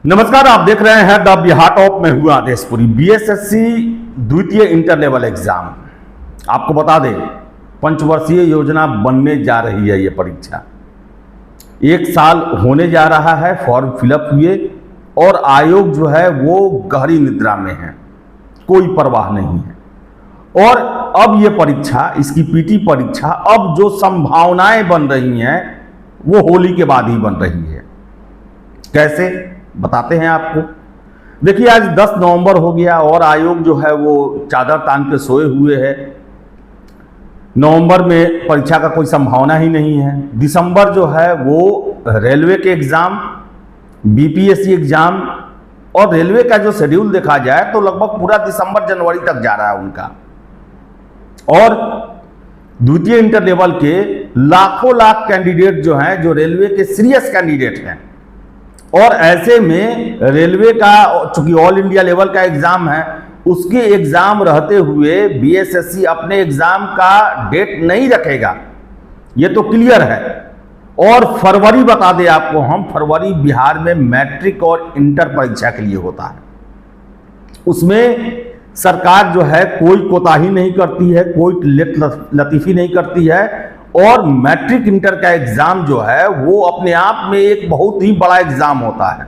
नमस्कार, आप देख रहे हैं द बिहार टॉप में हुआ आदेशपुरी। बीएसएससी द्वितीय इंटर लेवल एग्जाम आपको बता दें, पंचवर्षीय योजना बनने जा रही है। ये परीक्षा 1 साल होने जा रहा है। फॉर्म फिलअप हुए और आयोग जो है वो गहरी निद्रा में है, कोई परवाह नहीं है। और अब ये परीक्षा, इसकी पीटी परीक्षा, अब जो संभावनाएं बन रही हैं वो होली के बाद ही बन रही है। कैसे बताते हैं आपको। देखिए, आज 10 नवंबर हो गया और आयोग जो है वो चादर तान के सोए हुए है। नवंबर में परीक्षा का कोई संभावना ही नहीं है। दिसंबर जो है वो रेलवे के एग्जाम, बीपीएससी एग्जाम और रेलवे का जो शेड्यूल देखा जाए तो लगभग पूरा दिसंबर जनवरी तक जा रहा है उनका। और द्वितीय इंटर लेवल के लाखों लाख कैंडिडेट जो हैं, जो रेलवे के सीरियस कैंडिडेट हैं, और ऐसे में रेलवे का चूंकि ऑल इंडिया लेवल का एग्जाम है, उसके एग्जाम रहते हुए बीएसएससी अपने एग्जाम का डेट नहीं रखेगा, ये तो क्लियर है। और फरवरी बता दें आपको हम, फरवरी बिहार में मैट्रिक और इंटर परीक्षा के लिए होता है। उसमें सरकार जो है कोई कोताही नहीं करती है, कोई लेट लतीफी नहीं करती है। और मैट्रिक इंटर का एग्जाम जो है वो अपने आप में एक बहुत ही बड़ा एग्जाम होता है।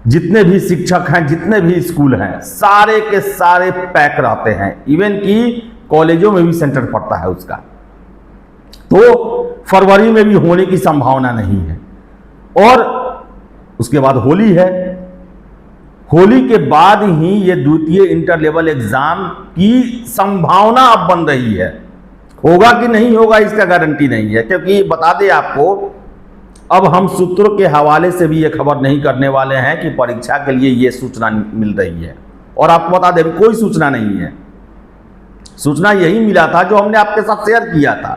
जितने भी शिक्षक हैं, जितने भी स्कूल हैं, सारे के सारे पैक रहते हैं। इवन कि कॉलेजों में भी सेंटर पड़ता है उसका। तो फरवरी में भी होने की संभावना नहीं है। और उसके बाद होली है। होली के बाद ही ये द्वितीय इंटर लेवल एग्जाम की संभावना अब बन रही है। होगा कि नहीं होगा इसका गारंटी नहीं है, क्योंकि बता दें आपको, अब हम सूत्रों के हवाले से भी ये खबर नहीं करने वाले हैं कि परीक्षा के लिए ये सूचना मिल रही है। और आपको बता दें कोई सूचना नहीं है। सूचना यही मिला था जो हमने आपके साथ शेयर किया था।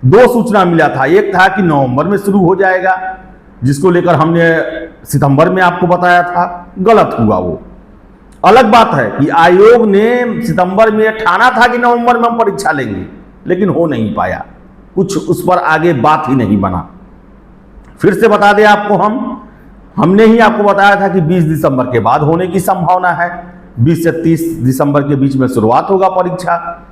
2 सूचना मिला था। एक था कि नवंबर में शुरू हो जाएगा, जिसको लेकर हमने सितंबर में आपको बताया था, गलत हुआ वो। अलग बात है कि आयोग ने सितंबर में ठाना था कि नवंबर में हम परीक्षा लेंगे, लेकिन हो नहीं पाया, कुछ उस पर आगे बात ही नहीं बना। फिर से बता दें आपको, हमने ही आपको बताया था कि 20 दिसंबर के बाद होने की संभावना है। 20 से 30 दिसंबर के बीच में शुरुआत होगा परीक्षा।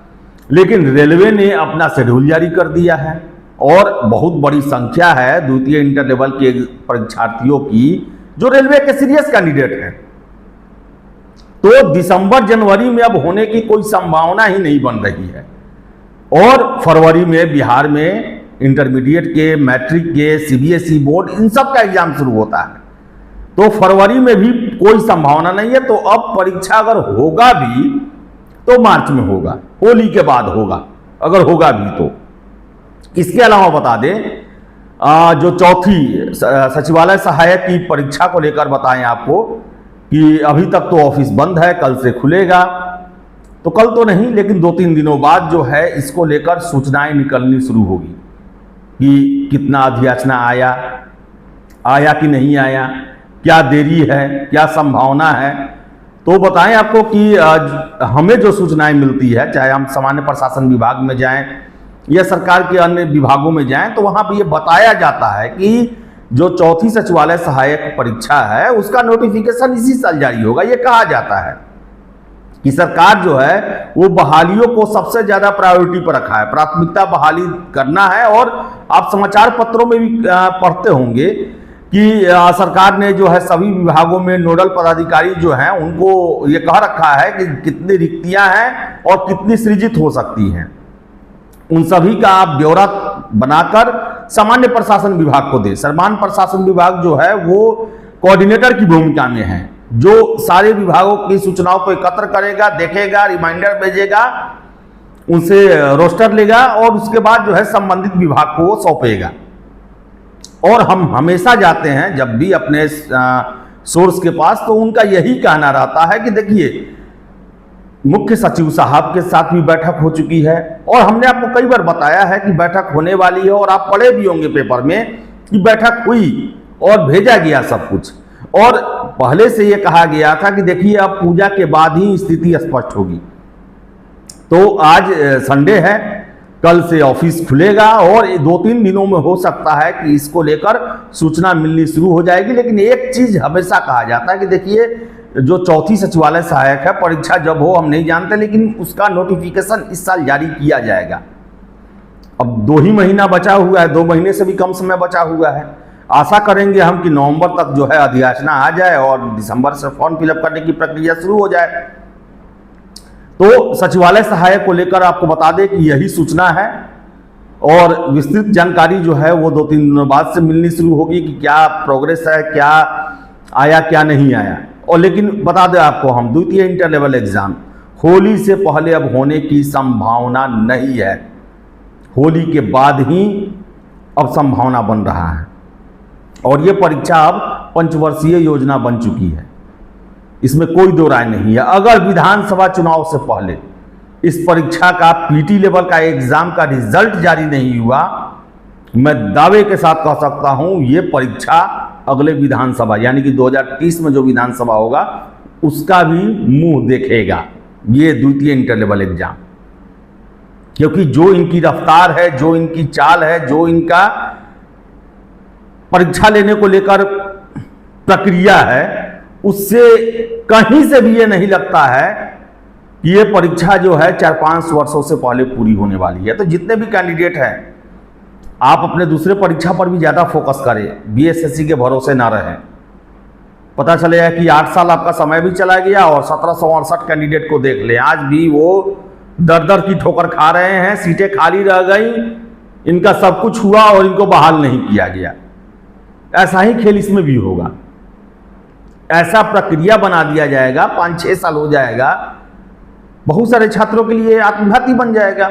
लेकिन रेलवे ने अपना शेड्यूल जारी कर दिया है और बहुत बड़ी संख्या है द्वितीय इंटर लेवल के परीक्षार्थियों की जो रेलवे के सीरियस कैंडिडेट हैं। तो दिसंबर जनवरी में अब होने की कोई संभावना ही नहीं बन रही है। और फरवरी में बिहार में इंटरमीडिएट के, मैट्रिक के, सीबीएसई बोर्ड, इन सब का एग्जाम शुरू होता है। तो फरवरी में भी कोई संभावना नहीं है। तो अब परीक्षा अगर होगा भी तो मार्च में होगा, होली के बाद होगा, अगर होगा भी तो। इसके अलावा बता दें, जो चौथी सचिवालय सहायक की परीक्षा को लेकर बताएं आपको कि अभी तक तो ऑफिस बंद है, कल से खुलेगा। तो कल तो नहीं, लेकिन 2-3 दिनों बाद जो है इसको लेकर सूचनाएं निकलनी शुरू होगी कि कितना अध्याचना आया कि नहीं आया, क्या देरी है, क्या संभावना है। तो बताएं आपको कि हमें जो सूचनाएं मिलती है, चाहे हम सामान्य प्रशासन विभाग में जाएं या सरकार के अन्य विभागों में जाएं, तो वहां पर यह बताया जाता है कि जो चौथी सचिवालय सहायक परीक्षा है उसका नोटिफिकेशन इसी साल जारी होगा। यह कहा जाता है कि सरकार जो है वो बहालियों को सबसे ज्यादा प्रायोरिटी पर रखा है, प्राथमिकता बहाली करना है। और आप समाचार पत्रों में भी पढ़ते होंगे कि सरकार ने जो है सभी विभागों में नोडल पदाधिकारी जो हैं उनको ये कह रखा है कि कितनी रिक्तियां हैं और कितनी सृजित हो सकती हैं, उन सभी का आप ब्यौरा बनाकर सामान्य प्रशासन विभाग को दें। सामान्य प्रशासन विभाग जो है वो कोऑर्डिनेटर की भूमिका में है, जो सारे विभागों की सूचनाओं को एकत्र करेगा, देखेगा, रिमाइंडर भेजेगा, उनसे रोस्टर लेगा और उसके बाद जो है संबंधित विभाग को वो सौंपेगा। और हम हमेशा जाते हैं जब भी अपने सोर्स के पास, तो उनका यही कहना रहता है कि देखिए, मुख्य सचिव साहब के साथ भी बैठक हो चुकी है और हमने आपको कई बार बताया है कि बैठक होने वाली है। और आप पढ़े भी होंगे पेपर में कि बैठक हुई और भेजा गया सब कुछ। और पहले से यह कहा गया था कि देखिए अब पूजा के बाद ही स्थिति स्पष्ट होगी। तो आज संडे है, कल से ऑफिस खुलेगा और 2-3 दिनों में हो सकता है कि इसको लेकर सूचना मिलनी शुरू हो जाएगी। लेकिन एक चीज हमेशा कहा जाता है कि देखिए, जो चौथी सचिवालय सहायक है, परीक्षा जब हो हम नहीं जानते, लेकिन उसका नोटिफिकेशन इस साल जारी किया जाएगा। अब 2 ही महीना बचा हुआ है, 2 महीने से भी कम समय बचा हुआ है। आशा करेंगे हम कि नवंबर तक जो है अधियाचना आ जाए और दिसंबर से फॉर्म फिलअप करने की प्रक्रिया शुरू हो जाए। तो सचिवालय सहायक को लेकर आपको बता दें कि यही सूचना है और विस्तृत जानकारी जो है वो 2-3 दिनों बाद से मिलनी शुरू होगी कि क्या प्रोग्रेस है, क्या आया क्या नहीं आया। और लेकिन बता दें आपको हम, द्वितीय इंटर लेवल एग्जाम होली से पहले अब होने की संभावना नहीं है। होली के बाद ही अब संभावना बन रहा है और ये परीक्षा अब पंचवर्षीय योजना बन चुकी है, इसमें कोई दो राय नहीं है। अगर विधानसभा चुनाव से पहले इस परीक्षा का पीटी लेवल का एग्जाम का रिजल्ट जारी नहीं हुआ, मैं दावे के साथ कह सकता हूं ये परीक्षा अगले विधानसभा यानी कि 2030 में जो विधानसभा होगा उसका भी मुंह देखेगा, ये द्वितीय इंटर लेवल एग्जाम। क्योंकि जो इनकी रफ्तार है, जो इनकी चाल है, जो इनका परीक्षा लेने को लेकर प्रक्रिया है, उससे कहीं से भी ये नहीं लगता है कि ये परीक्षा जो है 4-5 वर्षों से पहले पूरी होने वाली है। तो जितने भी कैंडिडेट हैं, आप अपने दूसरे परीक्षा पर भी ज़्यादा फोकस करें, बीएसएससी के भरोसे ना रहें। पता चलेगा कि 8 साल आपका समय भी चला गया और 1768 कैंडिडेट को देख लें, आज भी वो दर की ठोकर खा रहे हैं, सीटें खाली रह गई, इनका सब कुछ हुआ और इनको बहाल नहीं किया गया। ऐसा ही खेल इसमें भी होगा, ऐसा प्रक्रिया बना दिया जाएगा, 5-6 साल हो जाएगा, बहुत सारे छात्रों के लिए आत्मघाती बन जाएगा।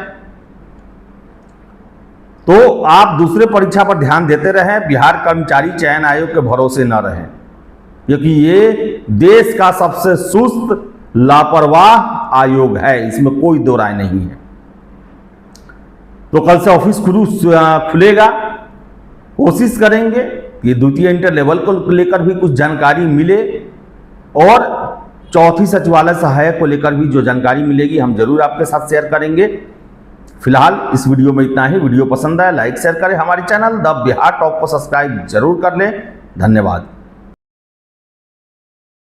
तो आप दूसरे परीक्षा पर ध्यान देते रहें, बिहार कर्मचारी चयन आयोग के भरोसे न रहें, क्योंकि ये देश का सबसे सुस्त लापरवाह आयोग है, इसमें कोई दो राय नहीं है। तो कल से ऑफिस खुलेगा, कोशिश करेंगे कि द्वितीय इंटर लेवल को लेकर भी कुछ जानकारी मिले और चौथी सचिवालय सहायक को लेकर भी जो जानकारी मिलेगी हम जरूर आपके साथ शेयर करेंगे। फिलहाल इस वीडियो में इतना ही। वीडियो पसंद आया लाइक शेयर करें, हमारे चैनल द बिहार टॉप को सब्सक्राइब जरूर कर लें। धन्यवाद।